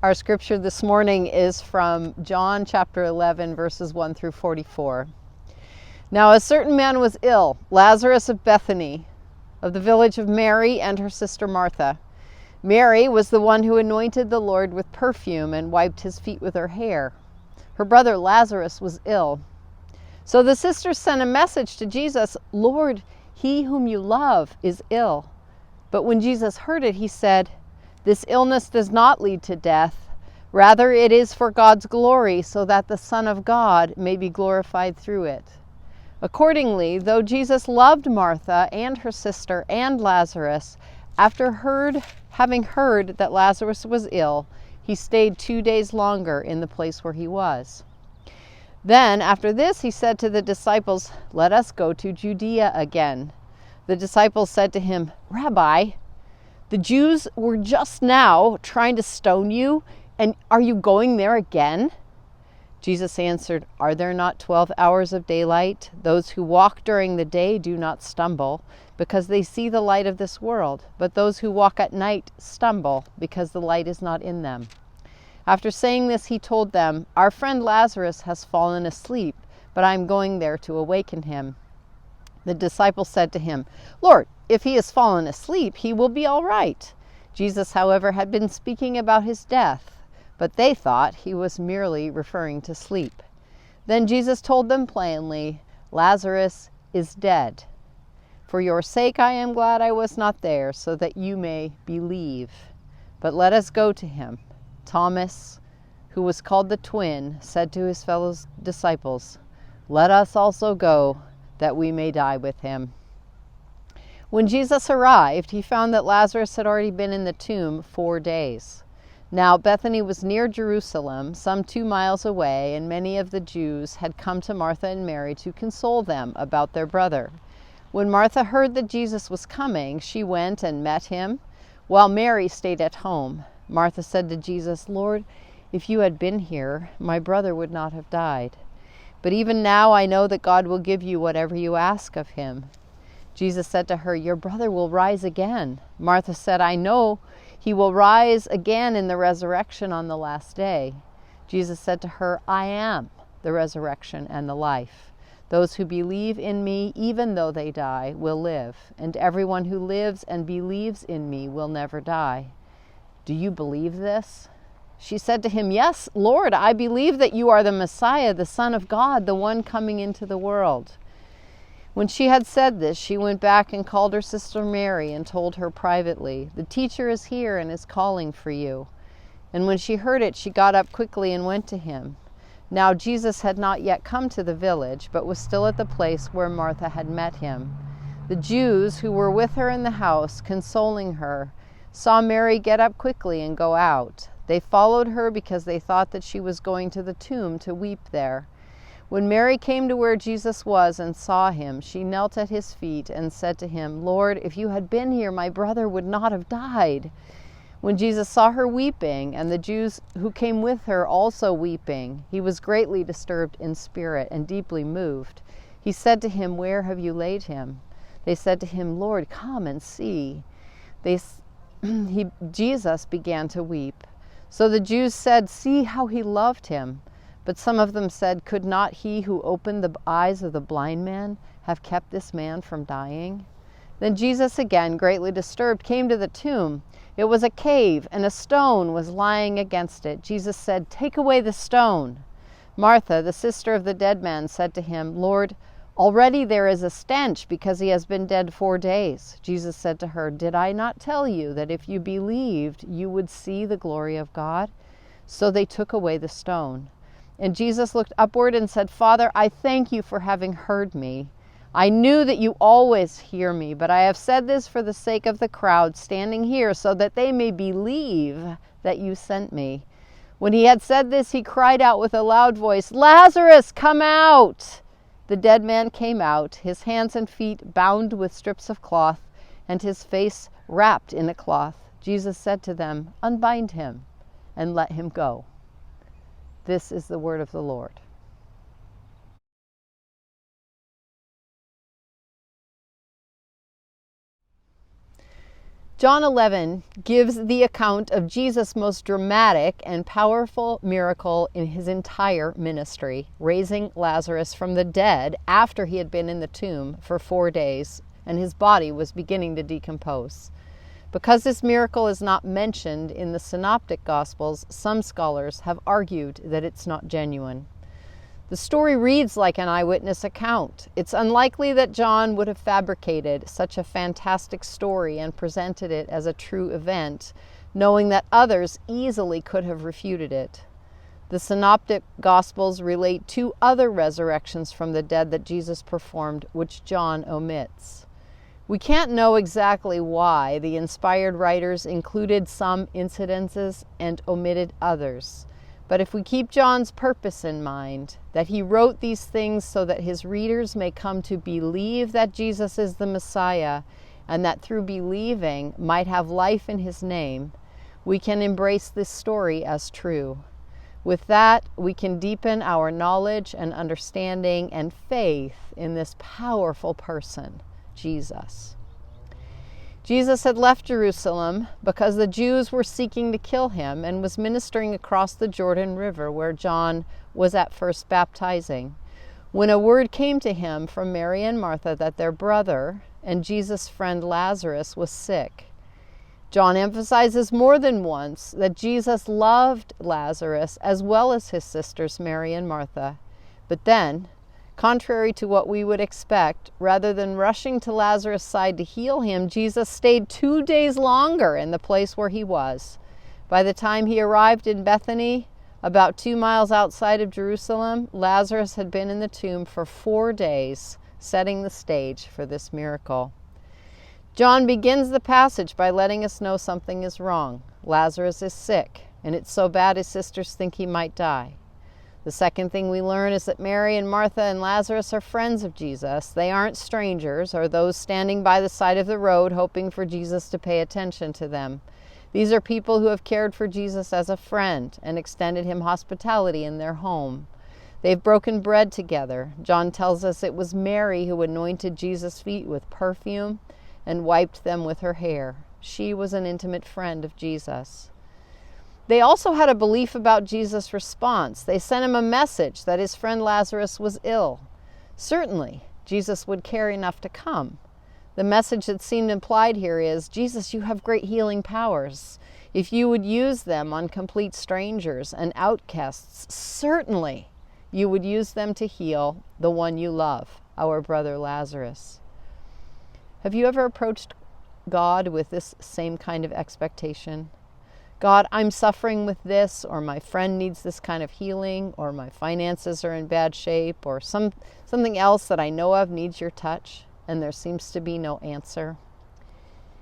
Our scripture this morning is from John chapter 11, verses 1 through 44. Now a certain man was ill, Lazarus of Bethany, of the village of Mary and her sister Martha. Mary was the one who anointed the Lord with perfume and wiped his feet with her hair. Her brother Lazarus was ill. So the sisters sent a message to Jesus, "Lord, he whom you love is ill." But when Jesus heard it, he said, "This illness does not lead to death. Rather, it is for God's glory, so that the Son of God may be glorified through it." Accordingly, though Jesus loved Martha and her sister and Lazarus, after having heard that Lazarus was ill, he stayed 2 days longer in the place where he was. Then, after this, he said to the disciples, "Let us go to Judea again." The disciples said to him, "Rabbi, the Jews were just now trying to stone you, and are you going there again?" Jesus answered, "Are there not 12 hours of daylight? Those who walk during the day do not stumble, because they see the light of this world. But those who walk at night stumble, because the light is not in them." After saying this, he told them, "Our friend Lazarus has fallen asleep, but I am going there to awaken him." The disciples said to him, "Lord, if he has fallen asleep, he will be all right." Jesus, however, had been speaking about his death, but they thought he was merely referring to sleep. Then Jesus told them plainly, "Lazarus is dead. For your sake I am glad I was not there, so that you may believe. But let us go to him." Thomas, who was called the twin, said to his fellow disciples, "Let us also go, that we may die with him." When Jesus arrived, he found that Lazarus had already been in the tomb 4 days. Now Bethany was near Jerusalem, some 2 miles away, and many of the Jews had come to Martha and Mary to console them about their brother. When Martha heard that Jesus was coming, she went and met him, while Mary stayed at home. Martha said to Jesus, "Lord, if you had been here, my brother would not have died. But even now I know that God will give you whatever you ask of him." Jesus said to her, "Your brother will rise again." Martha said, "I know he will rise again in the resurrection on the last day." Jesus said to her, "I am the resurrection and the life. Those who believe in me, even though they die, will live, and everyone who lives and believes in me will never die. Do you believe this?" She said to him, "Yes, Lord, I believe that you are the Messiah, the Son of God, the one coming into the world." When she had said this, she went back and called her sister Mary and told her privately, "The teacher is here and is calling for you." And when she heard it, she got up quickly and went to him. Now Jesus had not yet come to the village, but was still at the place where Martha had met him. The Jews who were with her in the house, consoling her, saw Mary get up quickly and go out. They followed her because they thought that she was going to the tomb to weep there. When Mary came to where Jesus was and saw him, she knelt at his feet and said to him, "Lord, if you had been here, my brother would not have died." When Jesus saw her weeping, and the Jews who came with her also weeping, he was greatly disturbed in spirit and deeply moved. He said to him, "Where have you laid him?" They said to him, "Lord, come and see." Jesus began to weep. So the Jews said, "See how he loved him." But some of them said, "Could not he who opened the eyes of the blind man have kept this man from dying?" Then Jesus, again greatly disturbed, came to the tomb. It was a cave, and a stone was lying against it. Jesus said, "Take away the stone." Martha, the sister of the dead man, said to him, "Lord, already there is a stench, because he has been dead 4 days." Jesus said to her, "Did I not tell you that if you believed, you would see the glory of God?" So they took away the stone. And Jesus looked upward and said, "Father, I thank you for having heard me. I knew that you always hear me, but I have said this for the sake of the crowd standing here, so that they may believe that you sent me." When he had said this, he cried out with a loud voice, "Lazarus, come out!" The dead man came out, his hands and feet bound with strips of cloth, and his face wrapped in a cloth. Jesus said to them, "Unbind him and let him go." This is the word of the Lord. John 11 gives the account of Jesus' most dramatic and powerful miracle in his entire ministry, raising Lazarus from the dead after he had been in the tomb for 4 days and his body was beginning to decompose. Because this miracle is not mentioned in the Synoptic Gospels, some scholars have argued that it's not genuine. The story reads like an eyewitness account. It's unlikely that John would have fabricated such a fantastic story and presented it as a true event, knowing that others easily could have refuted it. The Synoptic Gospels relate 2 other resurrections from the dead that Jesus performed, which John omits. We can't know exactly why the inspired writers included some incidences and omitted others. But if we keep John's purpose in mind, that he wrote these things so that his readers may come to believe that Jesus is the Messiah, and that through believing might have life in his name, we can embrace this story as true. With that, we can deepen our knowledge and understanding and faith in this powerful person, Jesus. Jesus had left Jerusalem because the Jews were seeking to kill him and was ministering across the Jordan River where John was at first baptizing, when a word came to him from Mary and Martha that their brother and Jesus' friend Lazarus was sick. John emphasizes more than once that Jesus loved Lazarus as well as his sisters Mary and Martha. But then, contrary to what we would expect, rather than rushing to Lazarus' side to heal him, Jesus stayed 2 days longer in the place where he was. By the time he arrived in Bethany, about 2 miles outside of Jerusalem, Lazarus had been in the tomb for 4 days, setting the stage for this miracle. John begins the passage by letting us know something is wrong. Lazarus is sick, and it's so bad his sisters think he might die. The second thing we learn is that Mary and Martha and Lazarus are friends of Jesus. They aren't strangers or those standing by the side of the road hoping for Jesus to pay attention to them. These are people who have cared for Jesus as a friend and extended him hospitality in their home. They've broken bread together. John tells us it was Mary who anointed Jesus' feet with perfume and wiped them with her hair. She was an intimate friend of Jesus. They also had a belief about Jesus' response. They sent him a message that his friend Lazarus was ill. Certainly, Jesus would care enough to come. The message that seemed implied here is, Jesus, you have great healing powers. If you would use them on complete strangers and outcasts, certainly you would use them to heal the one you love, our brother Lazarus. Have you ever approached God with this same kind of expectation? God, I'm suffering with this, or my friend needs this kind of healing, or my finances are in bad shape, or something else that I know of needs your touch, and there seems to be no answer.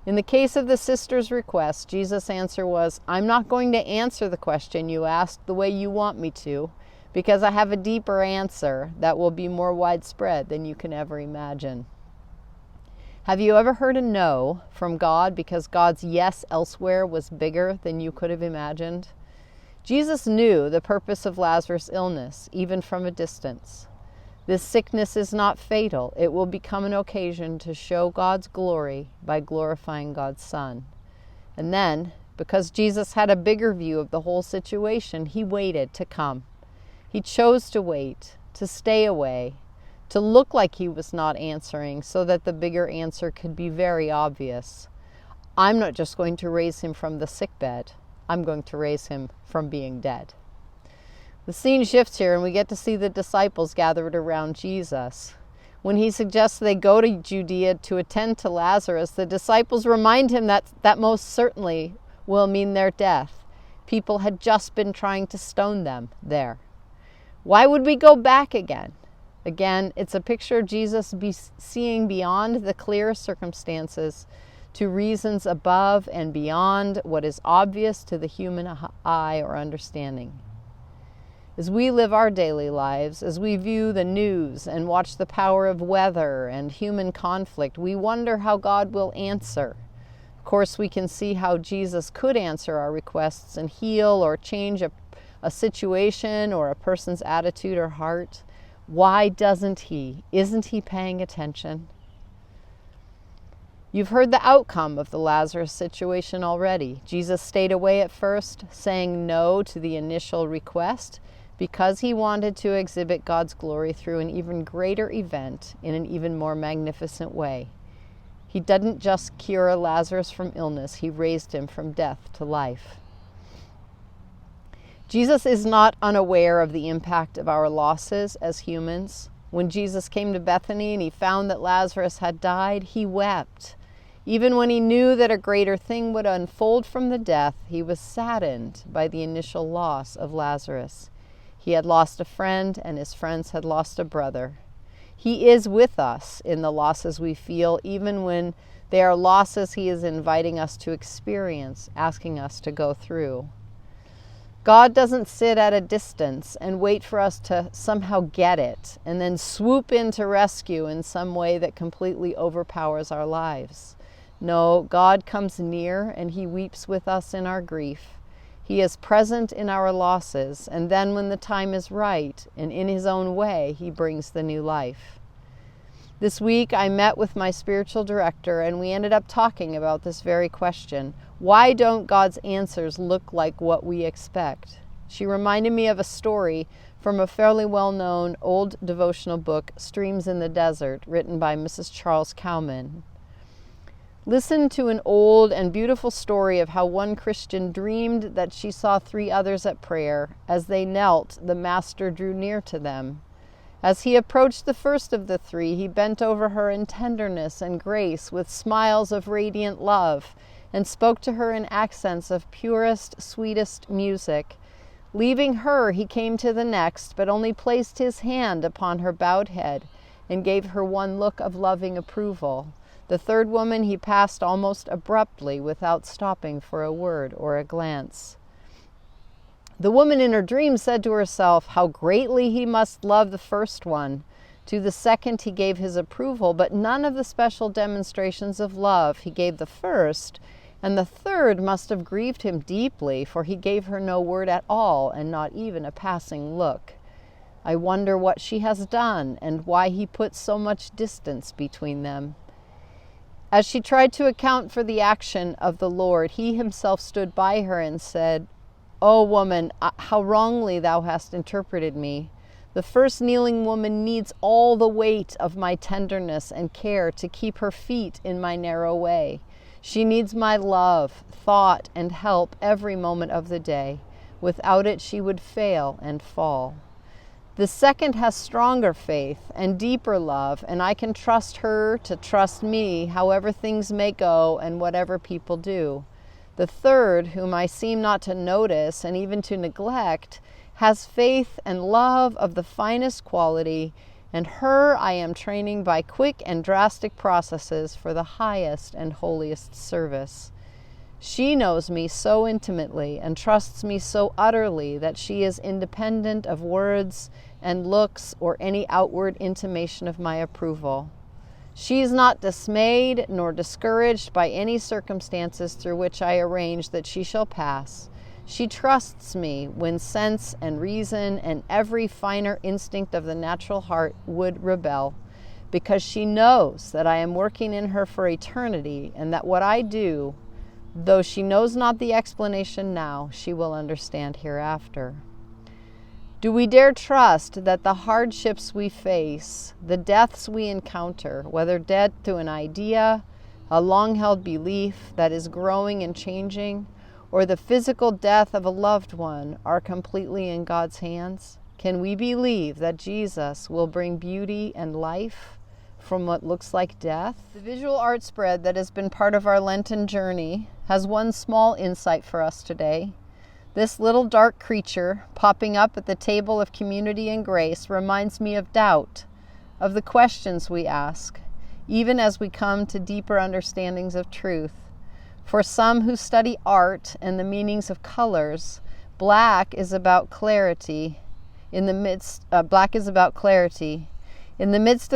In the case of the sister's request, Jesus' answer was, I'm not going to answer the question you asked the way you want me to, because I have a deeper answer that will be more widespread than you can ever imagine. Have you ever heard a no from God because God's yes elsewhere was bigger than you could have imagined? Jesus knew the purpose of Lazarus' illness, even from a distance. This sickness is not fatal. It will become an occasion to show God's glory by glorifying God's Son. And then, because Jesus had a bigger view of the whole situation, he waited to come. He chose to wait, to stay away, to look like he was not answering so that the bigger answer could be very obvious. I'm not just going to raise him from the sickbed. I'm going to raise him from being dead. The scene shifts here and we get to see the disciples gathered around Jesus. When he suggests they go to Judea to attend to Lazarus, the disciples remind him that that most certainly will mean their death. People had just been trying to stone them there. Why would we go back again? Again, it's a picture of Jesus seeing beyond the clear circumstances to reasons above and beyond what is obvious to the human eye or understanding. As we live our daily lives, as we view the news and watch the power of weather and human conflict, we wonder how God will answer. Of course, we can see how Jesus could answer our requests and heal or change a situation or a person's attitude or heart. Why doesn't he? Isn't he paying attention? You've heard the outcome of the Lazarus situation already. Jesus stayed away at first, saying no to the initial request because he wanted to exhibit God's glory through an even greater event in an even more magnificent way. He didn't just cure Lazarus from illness, he raised him from death to life. Jesus is not unaware of the impact of our losses as humans. When Jesus came to Bethany and he found that Lazarus had died, he wept. Even when he knew that a greater thing would unfold from the death, he was saddened by the initial loss of Lazarus. He had lost a friend, and his friends had lost a brother. He is with us in the losses we feel, even when they are losses he is inviting us to experience, asking us to go through. God doesn't sit at a distance and wait for us to somehow get it and then swoop in to rescue in some way that completely overpowers our lives. No, God comes near and he weeps with us in our grief. He is present in our losses, and then when the time is right and in his own way, he brings the new life. This week I met with my spiritual director and we ended up talking about this very question. Why don't God's answers look like what we expect? She reminded me of a story from a fairly well-known old devotional book, Streams in the Desert, written by Mrs. Charles Cowman. Listen to an old and beautiful story of how one Christian dreamed that she saw 3 others at prayer. As they knelt, the Master drew near to them. As he approached the first of the 3, he bent over her in tenderness and grace with smiles of radiant love and spoke to her in accents of purest, sweetest music. Leaving her, he came to the next, but only placed his hand upon her bowed head and gave her one look of loving approval. The 3rd woman he passed almost abruptly without stopping for a word or a glance. The woman in her dream said to herself, how greatly he must love the first one. To the second he gave his approval, but none of the special demonstrations of love he gave the first, and the 3rd must have grieved him deeply, for he gave her no word at all, and not even a passing look. I wonder what she has done, and why he put so much distance between them. As she tried to account for the action of the Lord, he himself stood by her and said, O woman, how wrongly thou hast interpreted me. The first kneeling woman needs all the weight of my tenderness and care to keep her feet in my narrow way. She needs my love, thought, and help every moment of the day. Without it, she would fail and fall. The second has stronger faith and deeper love, and I can trust her to trust me, however things may go and whatever people do. The 3rd, whom I seem not to notice and even to neglect, has faith and love of the finest quality, and her I am training by quick and drastic processes for the highest and holiest service. She knows me so intimately and trusts me so utterly that she is independent of words and looks or any outward intimation of my approval. She is not dismayed nor discouraged by any circumstances through which I arrange that she shall pass. She trusts me when sense and reason and every finer instinct of the natural heart would rebel, because she knows that I am working in her for eternity, and that what I do, though she knows not the explanation now, she will understand hereafter. Do we dare trust that the hardships we face, the deaths we encounter, whether death to an idea, a long-held belief that is growing and changing, or the physical death of a loved one, are completely in God's hands? Can we believe that Jesus will bring beauty and life from what looks like death? The visual art spread that has been part of our Lenten journey has one small insight for us today. This little dark creature popping up at the table of community and grace reminds me of doubt, of the questions we ask, even as we come to deeper understandings of truth. For some who study art and the meanings of colors, black is about clarity. In the midst of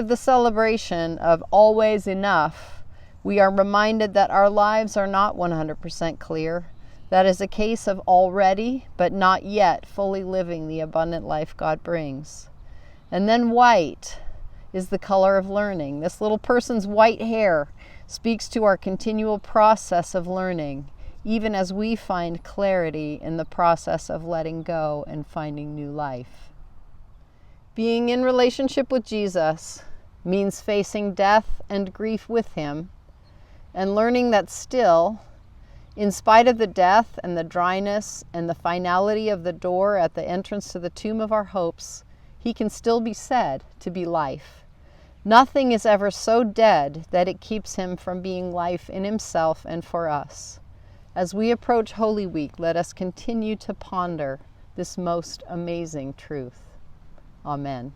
the celebration of always enough, we are reminded that our lives are not 100% clear. That is a case of already, but not yet, fully living the abundant life God brings. And then white is the color of learning. This little person's white hair speaks to our continual process of learning, even as we find clarity in the process of letting go and finding new life. Being in relationship with Jesus means facing death and grief with him, and learning that still, in spite of the death and the dryness and the finality of the door at the entrance to the tomb of our hopes, he can still be said to be life. Nothing is ever so dead that it keeps him from being life in himself and for us. As we approach Holy Week, let us continue to ponder this most amazing truth. Amen.